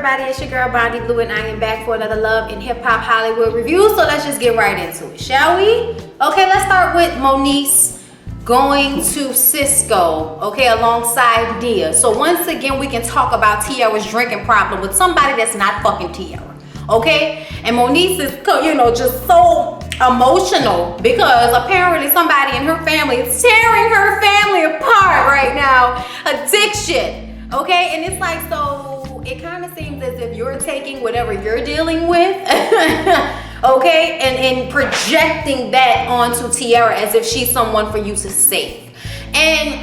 everybody? It's your girl Bondi Blue, and I am back for another Love and Hip Hop Hollywood review. So let's just get right into it, shall we? Okay, let's start with Moniece going to Cisco, okay, alongside Nia. So once again, we can talk about Tiara's drinking problem with somebody that's not fucking Tiara, okay? And Moniece is, just so emotional because apparently somebody in her family is tearing her family apart right now. Addiction, okay? And it's like, so it kind of seems as if you're taking whatever you're dealing with, okay, and projecting that onto Tiara as if she's someone for you to save. And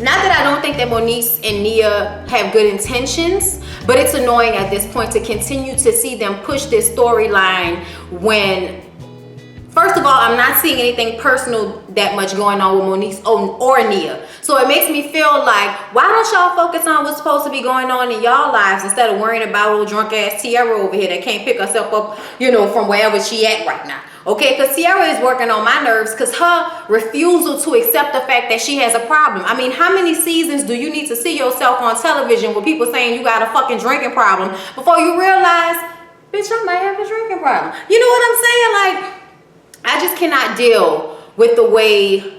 not that I don't think that Moniece and Nia have good intentions, but it's annoying at this point to continue to see them push this storyline when, first of all, I'm not seeing anything personal that much going on with Moniece or Nia. So it makes me feel like, why don't y'all focus on what's supposed to be going on in y'all lives instead of worrying about old drunk ass Tiara over here that can't pick herself up, from wherever she at right now. Okay, because Tiara is working on my nerves because her refusal to accept the fact that she has a problem. I mean, how many seasons do you need to see yourself on television with people saying you got a fucking drinking problem before you realize, bitch, I might have a drinking problem? You know what I'm saying? Like, I just cannot deal with the way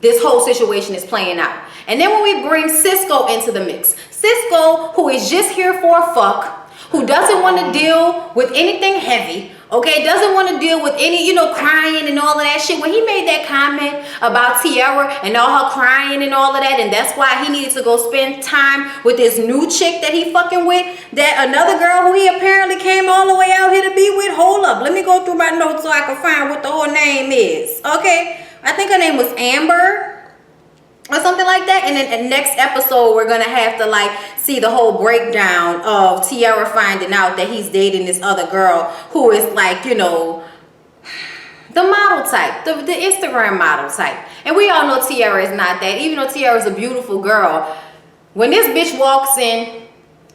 this whole situation is playing out. And then when we bring Cisco into the mix, Cisco, who is just here for a fuck, who doesn't want to deal with anything heavy, okay, doesn't want to deal with any, crying and all of that shit. When he made that comment about Tiara and all her crying and all of that, and that's why he needed to go spend time with this new chick that he fucking with, that another girl who he apparently came all the way out here to be with. Hold up, let me go through my notes so I can find what the whole name is. Okay, I think her name was Amber or something like that. And then the next episode, we're gonna have to see the whole breakdown of Tiara finding out that he's dating this other girl who is the model type, the Instagram model type. And we all know Tiara is not that, even though Tiara is a beautiful girl. When this bitch walks in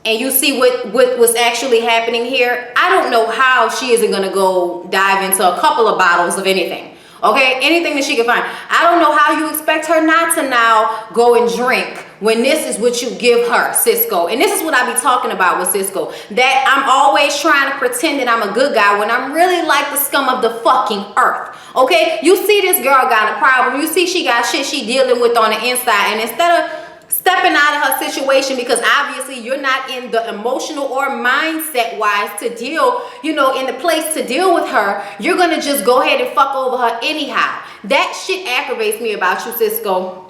and you see what was actually happening here, I don't know how she isn't gonna go dive into a couple of bottles of anything. Okay, anything that she can find. I don't know how you expect her not to now go and drink when this is what you give her, Cisco. And this is what I be talking about with Cisco. That I'm always trying to pretend that I'm a good guy when I'm really like the scum of the fucking earth. Okay, you see this girl got a problem. You see she got shit she dealing with on the inside. And instead of stepping out of her situation, because obviously you're not in the emotional or mindset wise to deal, in the place to deal with her, you're gonna just go ahead and fuck over her anyhow. That shit aggravates me about you, Cisco.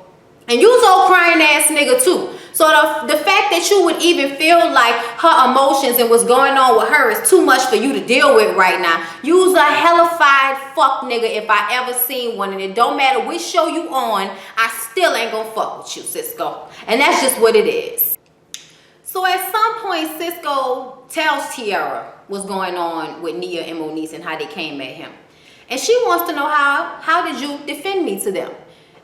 And you's old crying ass nigga too. So the fact that you would even feel like her emotions and what's going on with her is too much for you to deal with right now. You's a hellified fuck nigga if I ever seen one. And it don't matter which show you on, I still ain't gonna fuck with you, Cisco. And that's just what it is. So at some point, Cisco tells Tiara what's going on with Nia and Moniece and how they came at him. And she wants to know how did you defend me to them?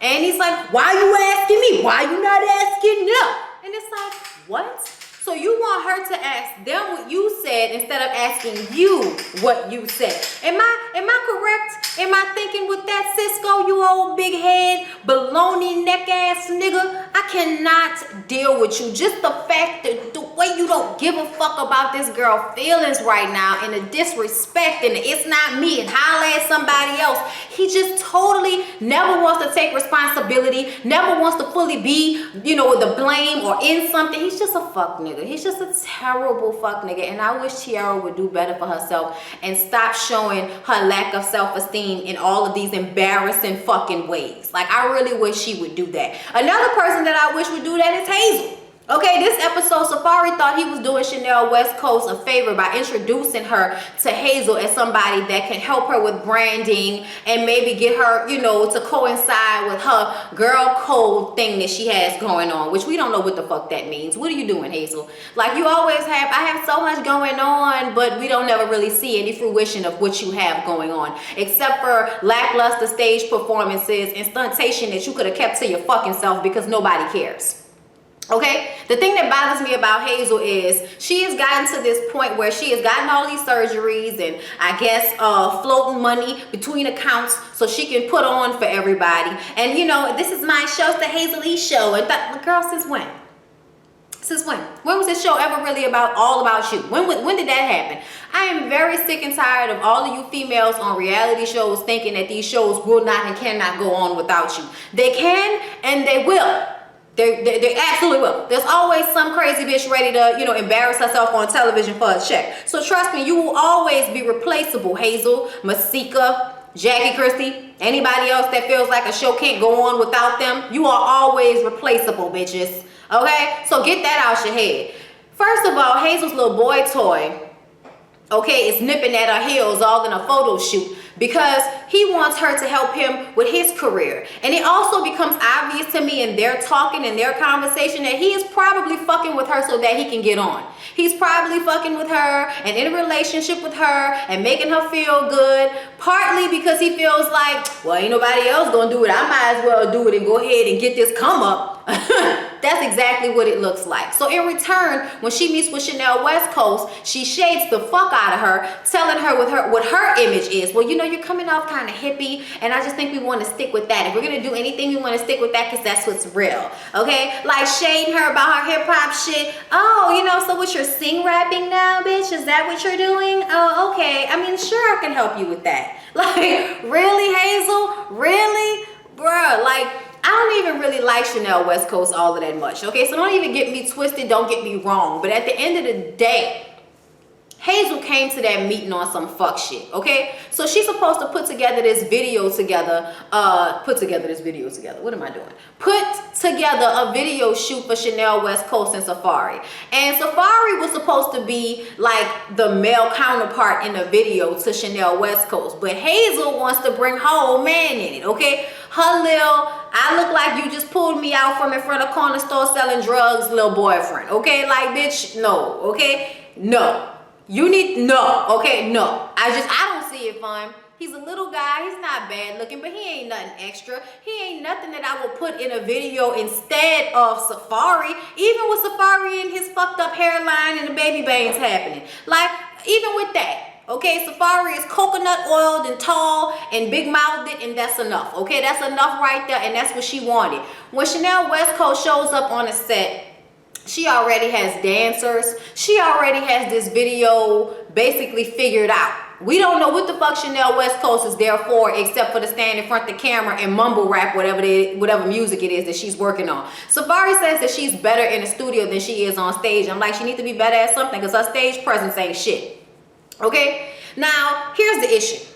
And he's like, why you asking me? Why you not asking them? And it's like, what? So you want her to ask them what you said instead of asking you what you said. Am I correct? Am I thinking with that, Cisco, you old big head, baloney neck ass nigga? I cannot deal with you. Just the fact that the way you don't give a fuck about this girl feelings right now and the disrespect and the it's not me and holla at somebody else. He just totally never wants to take responsibility, never wants to fully be, with the blame or in something. He's just a fuck nigga. He's just a terrible fuck nigga. And I wish Tiara would do better for herself and stop showing her lack of self-esteem in all of these embarrassing fucking ways. Like, I really wish she would do that. Another person that I wish would do that is Hazel. Okay, this episode, Safari thought he was doing Chanel West Coast a favor by introducing her to Hazel as somebody that can help her with branding and maybe get her, to coincide with her girl code thing that she has going on, which we don't know what the fuck that means. What are you doing, Hazel? Like, you always have, I have so much going on, but we don't never really see any fruition of what you have going on, except for lackluster stage performances and stuntation that you could have kept to your fucking self because nobody cares. Okay, the thing that bothers me about Hazel is she has gotten to this point where she has gotten all these surgeries and I guess floating money between accounts so she can put on for everybody. And this is my show, it's the Hazel E show. And girl, since when? Since when? When was this show ever really all about you? When did that happen? I am very sick and tired of all of you females on reality shows thinking that these shows will not and cannot go on without you. They can and they will. They absolutely will. There's always some crazy bitch ready to, embarrass herself on television for a check. So trust me, you will always be replaceable. Hazel, Masika, Jackie Christie, anybody else that feels like a show can't go on without them, you are always replaceable, bitches. Okay? So get that out your head. First of all, Hazel's little boy toy, okay, is nipping at her heels all in a photo shoot because he wants her to help him with his career. And it also becomes obvious to me in their talking and their conversation that he is probably fucking with her so that he can get on. He's probably fucking with her and in a relationship with her and making her feel good, partly because he feels like, well, ain't nobody else gonna do it. I might as well do it and go ahead and get this come up. That's exactly what it looks like. So in return, when she meets with Chanel West Coast, she shades the fuck out of her, telling her what her image is. Well, you're coming off kind of hippie, and I just think we want to stick with that. If we're gonna do anything, we want to stick with that because that's what's real. Okay? Like shading her about her hip hop shit. Oh, so what, you're sing rapping now, bitch? Is that what you're doing? Oh, okay. I mean, sure, I can help you with that. Like, really, Hazel? Really? Bruh, like, I don't even really like Chanel West Coast all of that much, okay? So don't even get me twisted, don't get me wrong. But at the end of the day, Hazel came to that meeting on some fuck shit, okay? So she's supposed to put together this video together. What am I doing? Put together a video shoot for Chanel West Coast and Safari. And Safari was supposed to be like the male counterpart in the video to Chanel West Coast. But Hazel wants to bring her old man in it, okay? Her little, I look like you just pulled me out from in front of corner store selling drugs, little boyfriend, okay? Like, bitch, no, okay? No. No, okay, no. I don't see it fun. He's a little guy, he's not bad looking, but he ain't nothing extra. He ain't nothing that I will put in a video instead of Safari. Even with Safari and his fucked up hairline and the baby bangs happening. Like, even with that, okay, Safari is coconut oiled and tall and big mouthed, and that's enough, okay? That's enough right there, and that's what she wanted. When Chanel West Coast shows up on the set, she already has dancers. She already has this video basically figured out. We don't know what the fuck Chanel West Coast is there for except for to stand in front of the camera and mumble rap whatever music it is that she's working on. Safari says that she's better in the studio than she is on stage. I'm like, she needs to be better at something because her stage presence ain't shit. Okay? Now, here's the issue.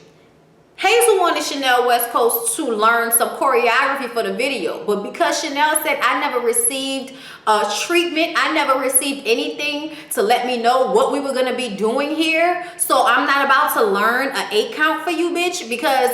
Hazel wanted Chanel West Coast to learn some choreography for the video, but because Chanel said, I never received treatment, I never received anything to let me know what we were going to be doing here, so I'm not about to learn an 8 count for you, bitch, because,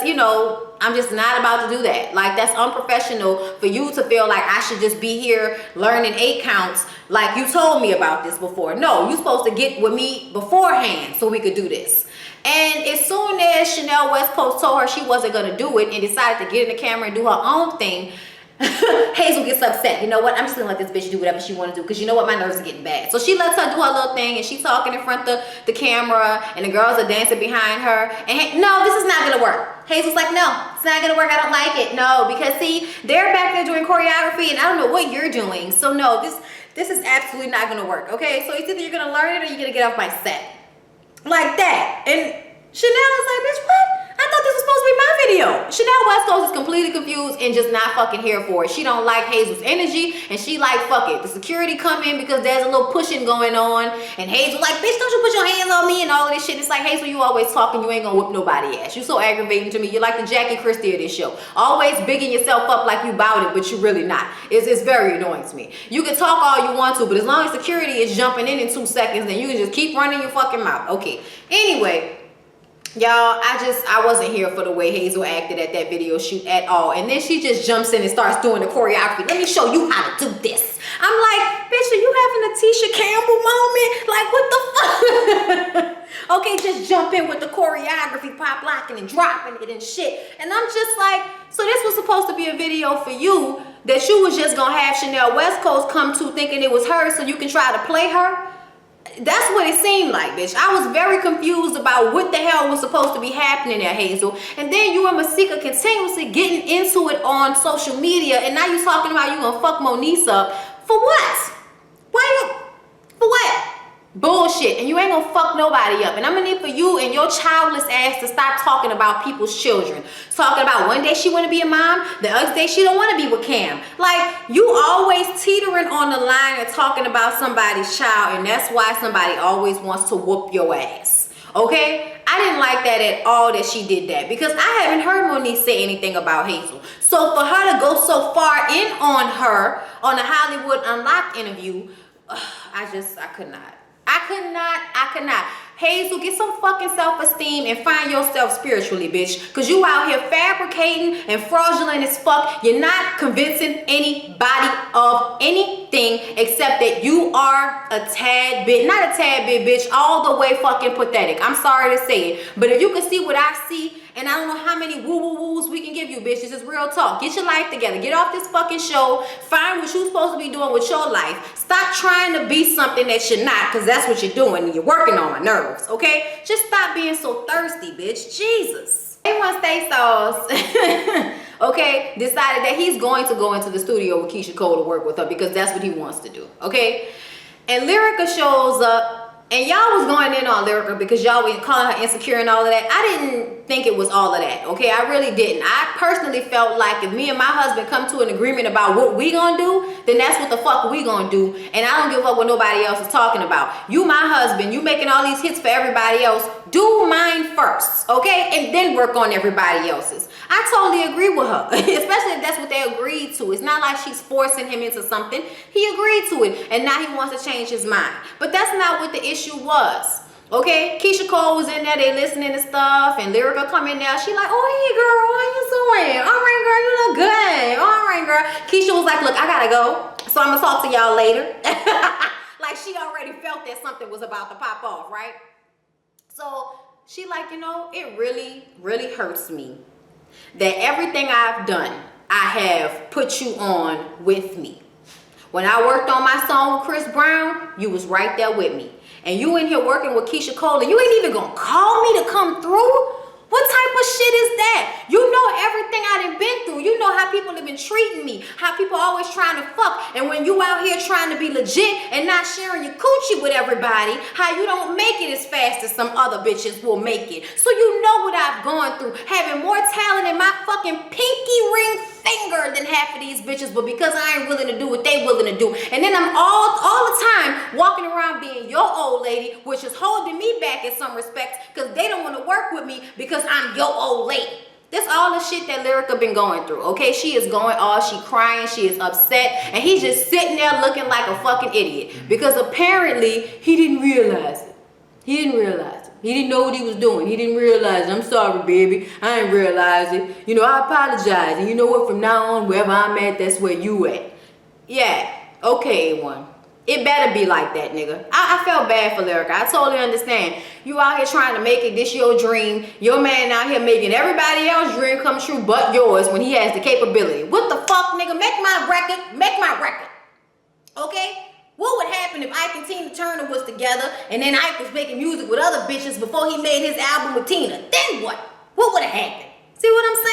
I'm just not about to do that. Like, that's unprofessional for you to feel like I should just be here learning 8 counts like you told me about this before. No, you're supposed to get with me beforehand so we could do this. And as soon as Chanel West Coast told her she wasn't going to do it and decided to get in the camera and do her own thing, Hazel gets upset. You know what? I'm just going to let this bitch do whatever she want to do because you know what? My nerves are getting bad. So she lets her do her little thing and she's talking in front of the camera and the girls are dancing behind her. And no, this is not going to work. Hazel's like, no, it's not going to work. I don't like it. No, because see, they're back there doing choreography and I don't know what you're doing. So no, this is absolutely not going to work. Okay, so it's either you're going to learn it or you're going to get off my set. Like that. And Chanel is like, bitch, what? I thought this was supposed to be my video. Chanel West Coast is completely confused and just not fucking here for it. She don't like Hazel's energy and she like, fuck it. The security come in because there's a little pushing going on and Hazel like, bitch, don't you put your hands on me and all of this shit. It's like, Hazel, you always talking, you ain't gonna whip nobody ass. You so aggravating to me. You're like the Jackie Christie of this show. Always bigging yourself up like you bout it, but you really not. It's very annoying to me. You can talk all you want to, but as long as security is jumping in 2 seconds, then you can just keep running your fucking mouth. Okay. Anyway, y'all, I wasn't here for the way Hazel acted at that video shoot at all. And then she just jumps in and starts doing the choreography. Let me show you how to do this. I'm like, bitch, are you having a Tisha Campbell moment? Like, what the fuck? Okay, just jump in with the choreography, pop locking and dropping it and shit. And I'm just like, so this was supposed to be a video for you that you was just gonna have Chanel West Coast come to thinking it was her so you can try to play her? That's what it seemed like, bitch. I was very confused about what the hell was supposed to be happening there, Hazel. And then you and Masika continuously getting into it on social media, and now you talking about you gonna fuck Moniece up. For what? Why you? For what? Bullshit. And you ain't gonna fuck nobody up. And I'm gonna need for you and your childless ass to stop talking about people's children. Talking about one day she wanna be a mom, the other day she don't wanna be with Cam. Like, you always teetering on the line and talking about somebody's child, and that's why somebody always wants to whoop your ass. Okay? I didn't like that at all that she did that, because I haven't heard Moniece say anything about Hazel. So for her to go so far in on her on the Hollywood Unlocked interview, I could not. I could not. Hazel, get some fucking self-esteem and find yourself spiritually, bitch. Because you out here fabricating and fraudulent as fuck. You're not convincing anybody of anything except that you are a tad bit, not a tad bit, bitch, all the way fucking pathetic. I'm sorry to say it. But if you can see what I see, and I don't know how many woo-woo-woos we can give you, bitch. This is real talk. Get your life together. Get off this fucking show. Find what you're supposed to be doing with your life. Stop trying to be something that you're not, because that's what you're doing, and you're working on my nerves, okay? Just stop being so thirsty, bitch. Jesus. A1 Steak Sauce, okay, decided that he's going to go into the studio with Keyshia Cole to work with her because that's what he wants to do, okay? And Lyrica shows up. And y'all was going in on Lyrica because y'all were calling her insecure and all of that. I didn't think it was all of that, okay? I really didn't. I personally felt like if me and my husband come to an agreement about what we gonna do, then that's what the fuck we gonna do. And I don't give a fuck what nobody else is talking about. You my husband, you making all these hits for everybody else. Do mine first, okay? And then work on everybody else's. I totally agree with her, especially if that's what they agreed to. It's not like she's forcing him into something. He agreed to it, and now he wants to change his mind. But that's not what the issue was, okay? Keyshia Cole was in there, they listening to stuff, and Lyrica come in there. She like, oh, hey, girl, how you doing? All right, girl, you look good. All right, girl. Keyshia was like, look, I gotta go, so I'm gonna talk to y'all later. Like, she already felt that something was about to pop off, right? So she like, you know, it really, really hurts me that everything I've done, I have put you on with me. When I worked on my song with Chris Brown, you was right there with me. And you in here working with Keyshia Cole, and you ain't even gonna call me to come through? What type of shit is that? You know everything I done been through. You know how people have been treating me, how people always trying to fuck. And when you out here trying to be legit and not sharing your coochie with everybody, how you don't make it as fast as some other bitches will make it. So you know what I've gone through, having more talent in my fucking pinky ring finger than half of these bitches, but because I ain't willing to do what they willing to do. And then I'm all the time walking around being your old lady, which is holding me back in some respects because they don't want to work with me because I'm your old lady. That's all the shit that Lyrica been going through, okay? She is going off, she crying, she is upset, and he's just sitting there looking like a fucking idiot because apparently he didn't realize it. He didn't realize it. He didn't know what he was doing. He didn't realize it. I'm sorry, baby. I ain't realize it. You know, I apologize. And you know what? From now on, wherever I'm at, that's where you at. Yeah. Okay, A1. It better be like that, nigga. I felt bad for Lyrica. I totally understand. You out here trying to make it. This your dream. Your man out here making everybody else's dream come true but yours when he has the capability. What the fuck, nigga? Make my record. Make my record. Okay? What would happen if Ike and Tina Turner was together and then Ike was making music with other bitches before he made his album with Tina? Then what? What would have happened? See what I'm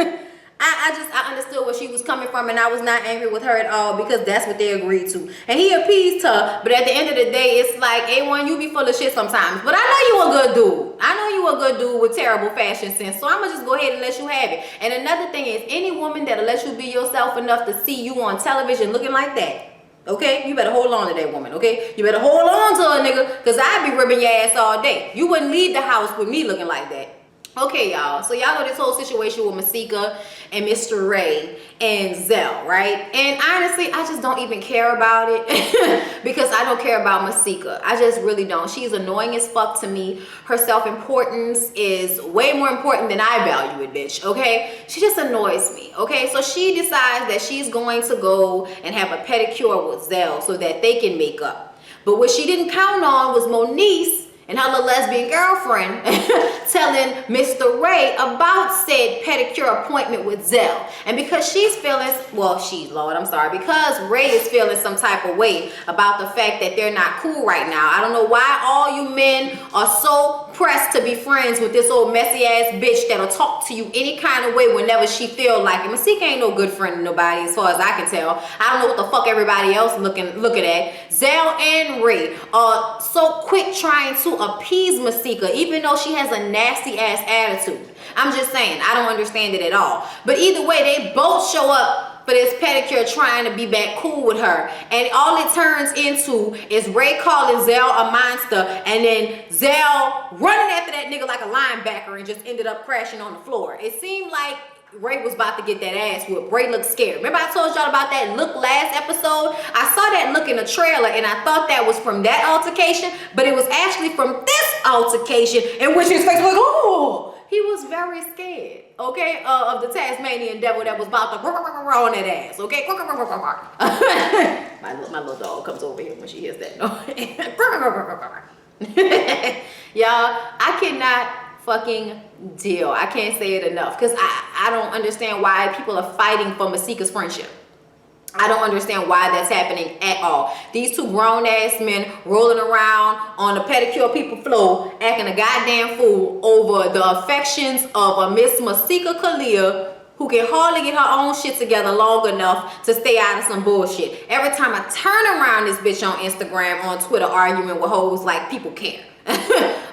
saying? I understood where she was coming from, and I was not angry with her at all because that's what they agreed to. And he appeased her, but at the end of the day, it's like, A1, you be full of shit sometimes. But I know you a good dude. I know you a good dude with terrible fashion sense, so I'm going to just go ahead and let you have it. And another thing is, any woman that'll let you be yourself enough to see you on television looking like that, okay? You better hold on to that woman, okay? You better hold on to her, nigga, because I'd be ripping your ass all day. You wouldn't leave the house with me looking like that. Okay, y'all. So y'all know this whole situation with Masika and Mr. Ray and Zell, right? And honestly, I just don't even care about it because I don't care about Masika. I just really don't. She's annoying as fuck to me. Her self-importance is way more important than I value it, bitch, okay? She just annoys me, okay? So she decides that she's going to go and have a pedicure with Zell so that they can make up. But what she didn't count on was Moniece and her little lesbian girlfriend telling Mr. Ray about said pedicure appointment with Zell. And because she's feeling, because Ray is feeling some type of way about the fact that they're not cool right now. I don't know why all you men are so pressed to be friends with this old messy ass bitch that'll talk to you any kind of way whenever she feel like it. Masika ain't no good friend to nobody as far as I can tell. I don't know what the fuck everybody else looking at. Zell and Ray are so quick trying to appease Masika, even though she has a nasty ass attitude. I'm just saying, I don't understand it at all. But either way, they both show up for this pedicure trying to be back cool with her. And all it turns into is Ray calling Zell a monster, and then Zell running after that nigga like a linebacker and just ended up crashing on the floor. It seemed like Ray was about to get that ass whooped. Ray looked scared. Remember I told y'all about that look last episode? I saw that look in the trailer and I thought that was from that altercation, but it was actually from this altercation in which his face was like, oh! He was very scared, okay, of the Tasmanian devil that was about to on that ass, okay? my little dog comes over here when she hears that noise. Y'all, I cannot fucking deal. I can't say it enough because I don't understand why people are fighting for Masika's friendship. I don't understand why that's happening at all. These two grown-ass men rolling around on the pedicure people floor acting a goddamn fool over the affections of a Miss Masika Kalia who can hardly get her own shit together long enough to stay out of some bullshit. Every time I turn around this bitch on Instagram, on Twitter, arguing with hoes like people care.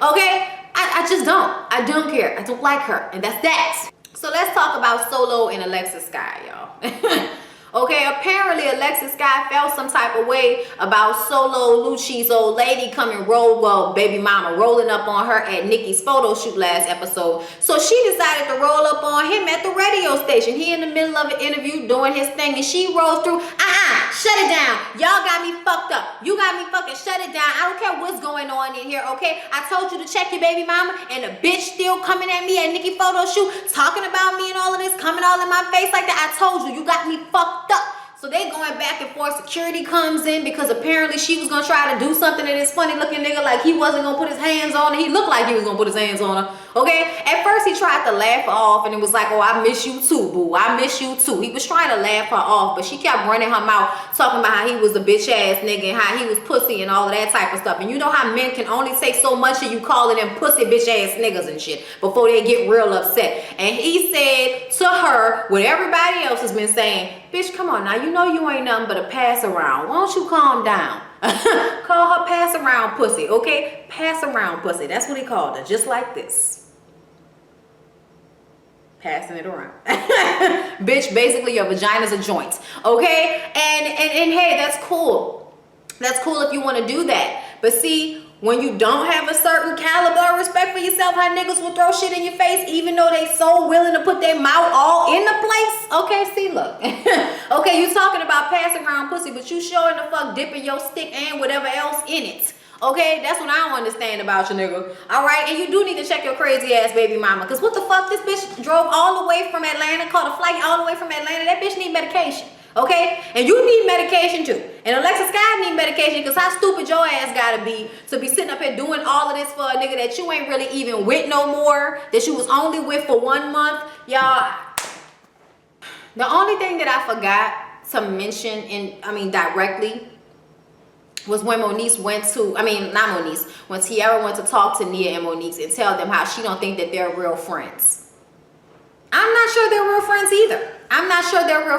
Okay? I just don't. I don't care. I don't like her. And that's that. So let's talk about Solo and Alexis Sky, y'all. Okay, apparently Alexis Sky felt some type of way about Solo Lucci's old lady baby mama rolling up on her at Nikki's photo shoot last episode. So she decided to roll up on him at the radio station. He in the middle of an interview doing his thing and she rolls through, shut it down. Y'all got me fucked up. You got me fucking shut it down. I don't care what's going on in here, okay? I told you to check your baby mama and the bitch still coming at me at Nikki photo shoot, talking about me and all of this, coming all in my face like that. I told you, you got me fucked up. So they going back and forth. Security comes in because apparently she was gonna try to do something to this funny looking nigga like he wasn't gonna put his hands on her. He looked like he was gonna put his hands on her. Okay? At first he tried to laugh her off and it was like, oh, I miss you too, boo. I miss you too. He was trying to laugh her off, but she kept running her mouth talking about how he was a bitch ass nigga and how he was pussy and all of that type of stuff. And you know how men can only take so much of you calling them pussy bitch ass niggas and shit before they get real upset. And he said to her what everybody else has been saying, bitch, come on now, you know you ain't nothing but a pass around. Why don't you calm down? Call her pass around pussy, okay? Pass around pussy. That's what he called her, just like this. Passing it around. Bitch, basically your vagina's a joint, okay? And hey, that's cool. That's cool if you want to do that. But see, when you don't have a certain caliber of respect for yourself, how niggas will throw shit in your face even though they so willing to put their mouth all in the place. Okay, see, look. Okay, you talking about passing around pussy, but you showing the fuck dipping your stick and whatever else in it. Okay, that's what I don't understand about you, nigga. All right, and you do need to check your crazy ass baby mama. Because what the fuck, this bitch drove all the way from Atlanta, caught a flight all the way from Atlanta. That bitch need medication. Okay, and you need medication too. And Alexis Sky need medication because how stupid your ass gotta be to be sitting up here doing all of this for a nigga that you ain't really even with no more, that you was only with for 1 month. Y'all, the only thing that I forgot to mention directly was when Moniece went to, when Tiara went to talk to Nia and Moniece and tell them how she don't think that they're real friends. I'm not sure they're real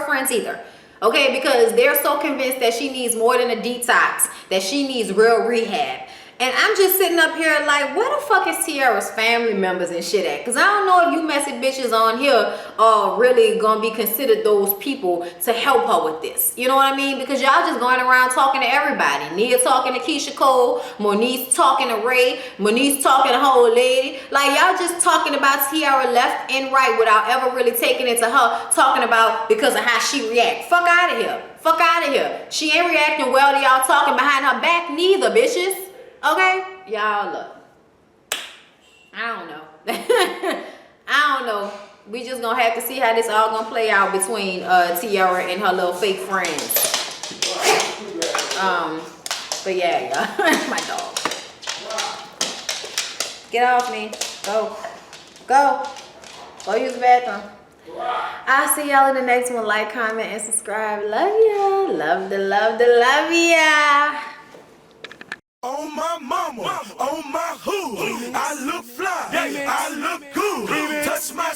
friends either. Okay, because they're so convinced that she needs more than a detox, that she needs real rehab. And I'm just sitting up here like, where the fuck is Tiara's family members and shit at? Because I don't know if you messy bitches on here are really going to be considered those people to help her with this. You know what I mean? Because y'all just going around talking to everybody. Nia talking to Keisha Cole, Moniece talking to Ray, Moniece talking to her old lady. Like, y'all just talking about Tiara left and right without ever really taking it to her, talking about because of how she react. Fuck out of here. Fuck out of here. She ain't reacting well to y'all talking behind her back neither, bitches. Okay, y'all, look, I don't know. We just gonna have to see how this all gonna play out between Tiara and her little fake friends. But yeah, y'all, my dog. Get off me. Go use the bathroom. I'll see y'all in the next one. Like, comment, and subscribe. Love ya. Love ya. On my mama, on my hood. cool. I look fly. I look good. Touch my